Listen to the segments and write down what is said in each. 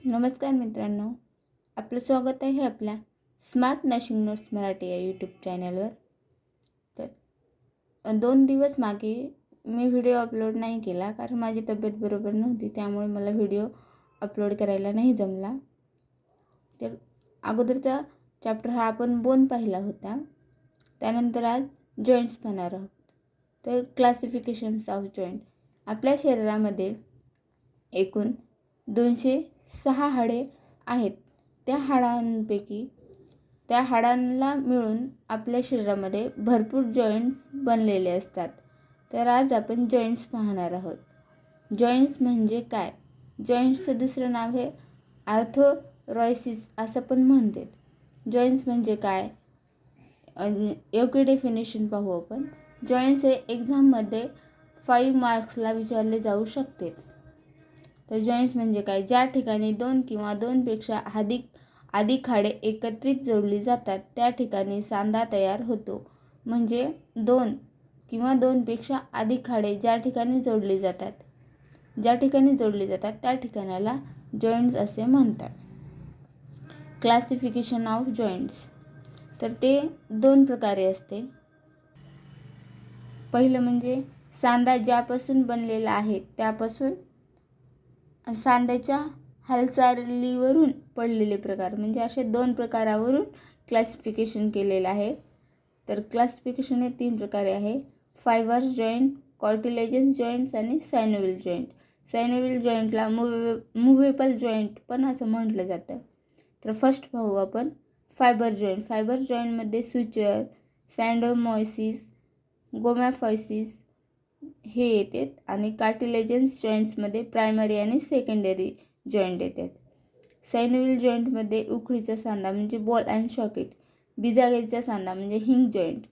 नमस्कार मित्रांनो, आपलं स्वागत आहे आपल्या स्मार्ट नर्सिंग नोट्स मराठी या यूट्यूब चॅनलवर. तर 2 दिवस मागे मी व्हिडिओ अपलोड नाही केला कारण माझी तब्येत बरोबर नव्हती, त्यामुळे मला व्हिडिओ अपलोड करायला नाही जमला. तर अगोदरचा चॅप्टर हा आपण बोन पाहिला होता. त्यानंतर आज जॉईंट्स पाहणार आहोत. तर क्लासिफिकेशन्स ऑफ जॉईंट. आपल्या शरीरामध्ये एकूण 206 हाडे आहेत. त्या हाडांना मिळून आपल्या शरीरामध्ये भरपूर जॉईंट्स बनलेले असतात. तर आज आपण जॉईंट्स पाहणार आहोत. जॉईंट्स म्हणजे काय? जॉईंट्सचं दुसरं नाव आहे आर्थोरॉयसिस असं पण म्हणतात. जॉईंट्स म्हणजे काय? योग्य डेफिनेशन पाहू आपण. जॉईंट्स हे एक्झाममध्ये 5 मार्क्सला विचारले जाऊ शकते. तर जॉईंट्स म्हणजे काय? ज्या ठिकाणी 2 किंवा 2पेक्षा अधिक हाडे एकत्रित जोडली जातात त्या ठिकाणी सांधा तयार होतो. म्हणजे 2 किंवा 2पेक्षा अधिक हाडे ज्या ठिकाणी जोडली जातात त्या ठिकाणाला जॉईंट्स असे म्हणतात. Classification of joints. तर ते 2 प्रकारे असते. पहिलं म्हणजे सांधा ज्यापासून बनलेला आहे त्यापासून सांध्याच्या हालचालीवरून पडलेले प्रकार, म्हणजे असे 2 प्रकारावरून क्लासिफिकेशन केलेलं आहे. तर क्लासिफिकेशन हे 3 प्रकारे आहे: फायबर्स जॉईंट, कार्टिलेजस जॉईंट्स आणि सायनोव्हिल जॉईंट. सायनोव्हिल जॉईंटला मुव्हेबल जॉईंट पण असं म्हटलं जातं. तर फर्स्ट पाहू आपण फायबर जॉईंट. फायबर जॉईंटमध्ये सुचर, सँडोमॉयसिस, गोमॅफॉयसिस हे येतात आणि कार्टिलेजन्स जॉईंट्समध्ये प्रायमरी आणि सेकंडरी जॉईंट येतात. सायनोव्हिल जॉईंटमध्ये उखळीचा सांधा म्हणजे बॉल अँड सॉकेट, बिजागरीचा सांधा म्हणजे हिंग जॉईंट,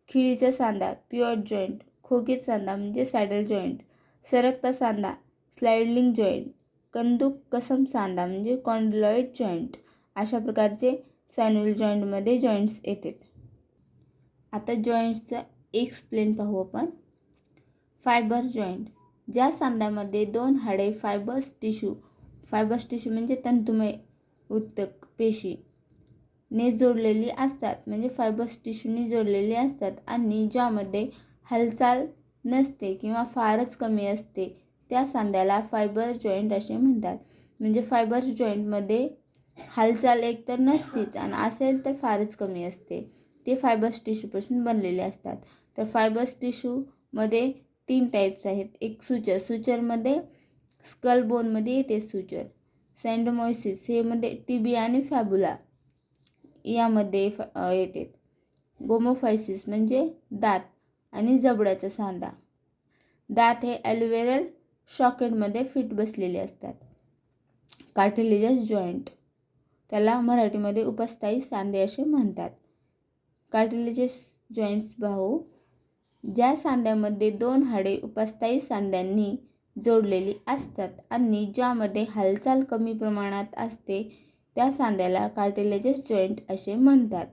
खिळीचा सांधा पिव्होट जॉईंट, खोगीर सांधा म्हणजे सॅडल जॉईंट, सरकता सांधा स्लाइडिंग जॉईंट, कंदूक कसम सांधा म्हणजे कॉन्डिलॉइड जॉईंट, अशा प्रकारचे सायनोव्हिल जॉईंटमध्ये जॉईंट्स येतात. आता जॉईंट्सचा एक्सप्लेन पाहू आपण. Fibre joint. ज्या सांध्यामध्ये 2 हाडे फायबर्स टिश्यू म्हणजे तंतुमय उत्तक पेशी ने जोडलेली असतात, म्हणजे फायबर्स टिश्यूनी जोडलेली असतात आणि ज्यामध्ये हालचाल नसते किंवा फारच कमी असते त्या सांध्याला फायबर जॉईंट असे म्हणतात. म्हणजे फायबर्स जॉईंटमध्ये हालचाल एकतर नसतीच आणि असेल तर फारच कमी असते. ते फायबर्स टिश्यूपासून बनलेले असतात. तर फायबर्स टिश्यूमध्ये 3 टाईप्स आहेत. एक सुचरमध्ये स्कल बोनमध्ये येते सुचर. सँडोमॉयसिस हे मध्ये टिबिया आणि फॅबुला यामध्ये येते. गोमोफायसिस म्हणजे दात आणि जबड्याचा सांधा. दात हे ॲल्व्हेओलर सॉकेटमध्ये फिट बसलेले असतात. कार्टिलेजस जॉईंट, त्याला मराठीमध्ये उपस्थायी सांधे असे म्हणतात. कार्टिलेजस जॉईंट्स पाहू. ज्या सांध्यामध्ये 2 हाडे उपस्थायी सांध्यांनी जोडलेली असतात आणि ज्यामध्ये हालचाल कमी प्रमाणात असते त्या सांध्याला कार्टिलेजस जॉईंट असे म्हणतात.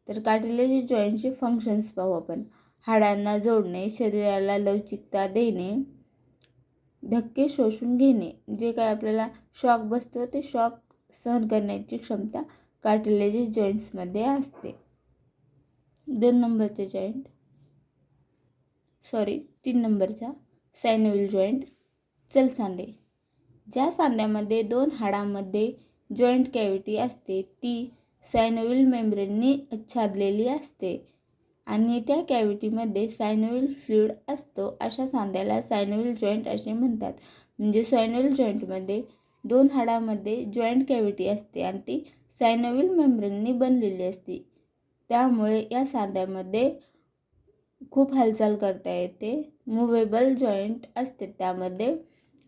तर कार्टिलेजस जॉईंटचे फंक्शन्स पाहू आपण. हाडांना जोडणे, शरीराला लवचिकता देणे, धक्के शोषून घेणे, जे काय आपल्याला शॉक बसतो ते शॉक सहन करण्याची क्षमता कार्टिलेजस जॉईंट्समध्ये असते. 3 नंबरचा सायनोव्हिल जॉईंट. चल सांधे. ज्या सांध्यामध्ये 2 हाडांमध्ये जॉईंट कॅव्हिटी असते ती सायनोव्हिल मेम्ब्रेननी आच्छादलेली असते आणि त्या कॅव्हिटीमध्ये सायनोव्हिल फ्लुइड असतो, अशा सांध्याला सायनोव्हिल जॉईंट असे म्हणतात. म्हणजे सायनोव्हिल जॉईंटमध्ये 2 हाडांमध्ये जॉईंट कॅव्हिटी असते आणि ती सायनोव्हिल मेम्ब्रेननी बनलेली असते. त्यामुळे या सांध्यामध्ये खूप हालचाल करता येते. मुव्हेबल जॉईंट असते, त्यामध्ये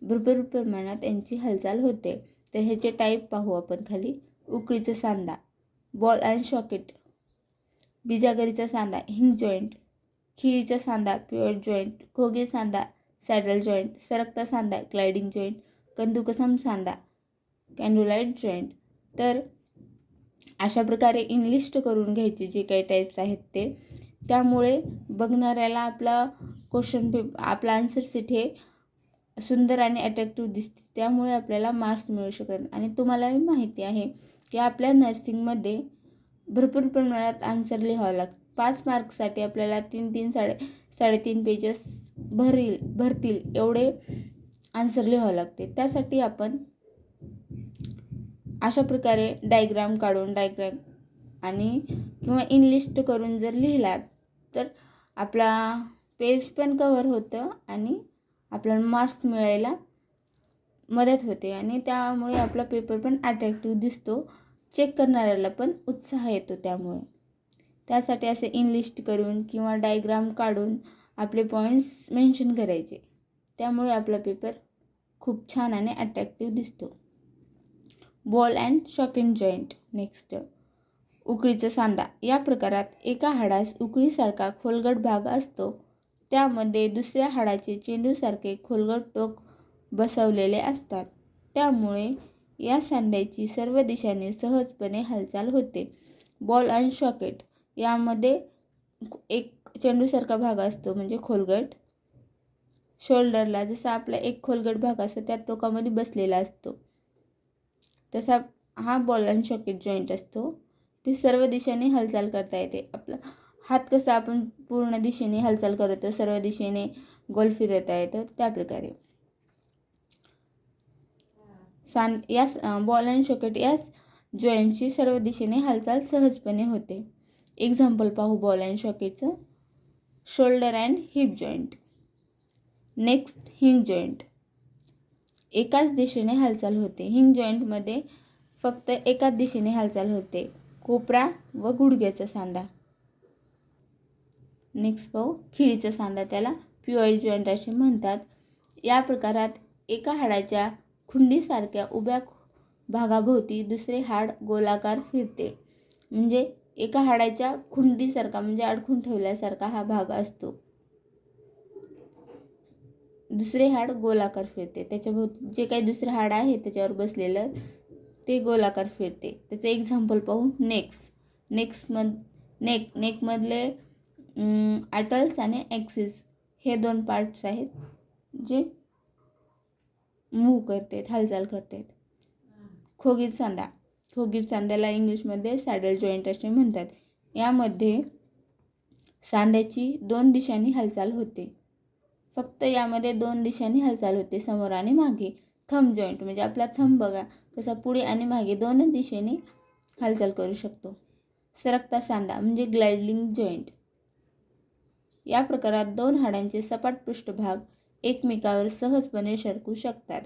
भरपूर प्रमाणात यांची हालचाल होते. तर ह्याचे टाईप पाहू आपण खाली. उकळीचा सांधा बॉल अँड सॉकेट, बिजागरीचा सांधा हिंग जॉईंट, खिळीचा सांधा पिव्होट जॉईंट, खोगीर सांधा सॅडल जॉईंट, सरकता सांधा ग्लाइडिंग जॉईंट, कंदुकसम सांधा कॉन्डिलॉइड जॉईंट. तर अशा प्रकारे इंग्लिश करून घ्यायचे जे काही टाईप्स आहेत ते. त्यामुळे बघणाऱ्याला आपला आन्सर शीट हे सुंदर आणि अट्रॅक्टिव्ह दिसते, त्यामुळे आपल्याला मार्क्स मिळू शकतात. आणि तुम्हालाही माहिती आहे की आपल्या नर्सिंगमध्ये भरपूर प्रमाणात आन्सर लिहावं लागतं. 5 मार्क्ससाठी आपल्याला 3 साडेतीन पेजेस भरतील एवढे आन्सर लिहावं लागते. त्यासाठी आपण अशा प्रकारे डायग्राम आणि किंवा इनलिस्ट करून जर लिहिलात तर आपला पेज पण कव्हर होतं आणि आपल्याला मार्क्स मिळायला मदत होते आणि त्यामुळे आपला पेपर पण अट्रॅक्टिव्ह दिसतो. चेक करणाऱ्याला पण उत्साह येतो. त्यासाठी असे इनलिस्ट करून किंवा डायग्राम काढून आपले पॉईंट्स मेन्शन करायचे. त्यामुळे आपला पेपर खूप छान आणि अट्रॅक्टिव्ह दिसतो. Ball and socket joint. Next, उकळीचा सांधा. या प्रकारात एका हाडास उकळीसारखा खोलगट भाग असतो. त्यामध्ये दुसऱ्या हाडाचे चेंडूसारखे खोलगट टोक बसवलेले असतात. त्यामुळे या सांध्याची सर्व दिशांनी सहजपणे हालचाल होते. Ball and socket. यामध्ये एक चेंडूसारखा भाग असतो म्हणजे खोलगट. शोल्डरला जसा आपला एक खोलगट भाग असतो त्या टोकामध्ये बसलेला असतो, तसा हा बॉल अँड सॉकेट जॉईंट असतो. ते सर्व दिशेने हालचाल करता येते. आपला हात कसा आपण पूर्ण दिशेने हालचाल करतो, सर्व दिशेने गोल फिरवता येतो, त्याप्रकारे बॉल अँड सॉकेट या जॉईंटची सर्व दिशेने हालचाल सहजपणे होते. एक्झाम्पल पाहू बॉल अँड सॉकेटचं. Shoulder and hip joint. Next, hinge joint. एकाच दिशेने हालचाल होते. हिंग जॉईंटमध्ये फक्त एकाच दिशेने हालचाल होते. कोपरा व गुडघ्याचा सांधा. नेक्स्ट पाहू खिळीचा सांधा. त्याला प्युअर जॉईंट असे म्हणतात. या प्रकारात एका हाडाच्या खुंडीसारख्या उभ्या भागाभोवती दुसरे हाड गोलाकार फिरते. म्हणजे एका हाडाच्या खुंडीसारखा म्हणजे अडकून ठेवल्यासारखा हा भाग असतो. दुसरे हाड गोलाकार फिरते. त्याच्याभोवती जे काही दुसरे हाड आहे त्याच्यावर बसलेलं ते गोलाकार फिरते. त्याचं एक्झाम्पल पाहू. नेकमधले ॲटल्स आणि ॲक्सिस हे 2 पार्ट्स आहेत जे मूव्ह करतात, हालचाल करतात. खोगीर सांधा. खोगीर सांध्याला इंग्लिशमध्ये सॅडल जॉईंट असे म्हणतात. यामध्ये सांध्याची 2 दिशांनी हालचाल होते. फक्त यामध्ये 2 दिशांनी हालचाल होते, समोर आणि मागे. थंब जॉईंट म्हणजे आपला थंब बघा कसा पुढे आणि मागे 2 दिशेने हालचाल करू शकतो. सरकता सांधा म्हणजे ग्लाइडिंग जॉईंट. या प्रकारात 2 हाडांचे सपाट पृष्ठभाग एकमेकावर सहजपणे सरकू शकतात.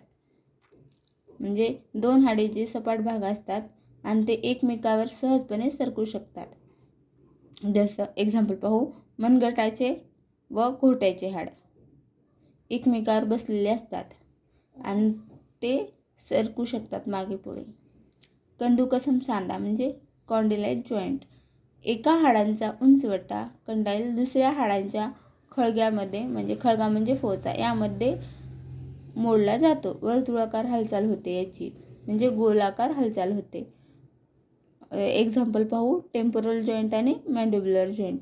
म्हणजे 2 हाडे जे सपाट भाग असतात आणि ते एकमेकावर सहजपणे सरकू शकतात. जसं एक्झाम्पल पाहू. मनगटाचे व घोट्याचे हाड एकमेकावर बसलेले असतात आणि ते सरकू शकतात मागे पुढे. कंदुकसम सांधा म्हणजे कॉन्डिलाइट जॉईंट. एका हाडांचा उंचवटा कंडाईल दुसऱ्या हाडांच्या खळग्यामध्ये म्हणजे खळगा म्हणजे फोचा यामध्ये मोडला जातो. वर्तुळाकार हालचाल होते याची म्हणजे गोलाकार हालचाल होते. एक्झाम्पल पाहू. टेम्पोरल जॉईंट आणि मॅन्डिब्युलर जॉईंट.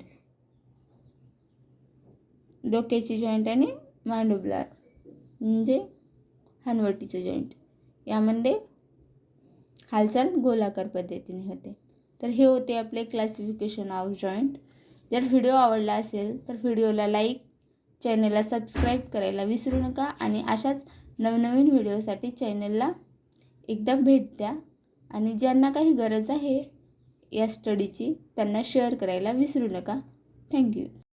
डोक्याची जॉईंट आणि मॅन्डिब्युलर म्हणजे हनवटीचं जॉईंट. यामध्ये हालचाल गोलाकार पद्धतीने होते. तर हे होते आपले क्लासिफिकेशन ऑफ जॉईंट. जर व्हिडिओ आवडला असेल तर व्हिडिओला लाईक, चॅनलला सबस्क्राईब करायला विसरू नका आणि अशाच नवनवीन व्हिडिओसाठी चॅनलला एकदा भेट द्या आणि ज्यांना काही गरज आहे या स्टडीची त्यांना शेअर करायला विसरू नका. थँक्यू.